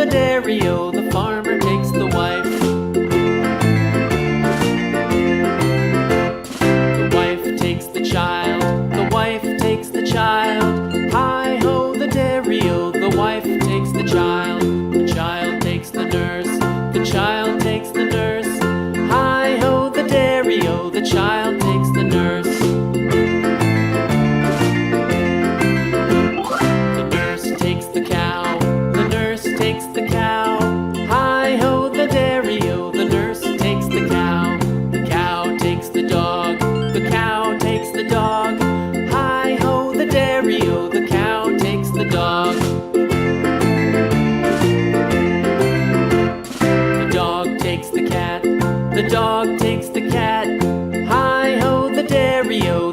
dairy-o, the farmer takes the wife. The wife takes the child, the wife takes the child. Hi-ho, the dairy-o, the wife takes the child. The child takes the nurse, the child takes the nurse. Hi-ho, the dairy-o, the child takes the nurse. The nurse takes the cow, the nurse takes the cow. Hi-ho, the dairy-o, the nurse takes the cow. The cow takes the dog, the cow takes the dog. Hi-ho, the dairy-o, the cow takes the dog. The dog takes the cat, the dog takes the cat. Hi-ho, the dairy-o,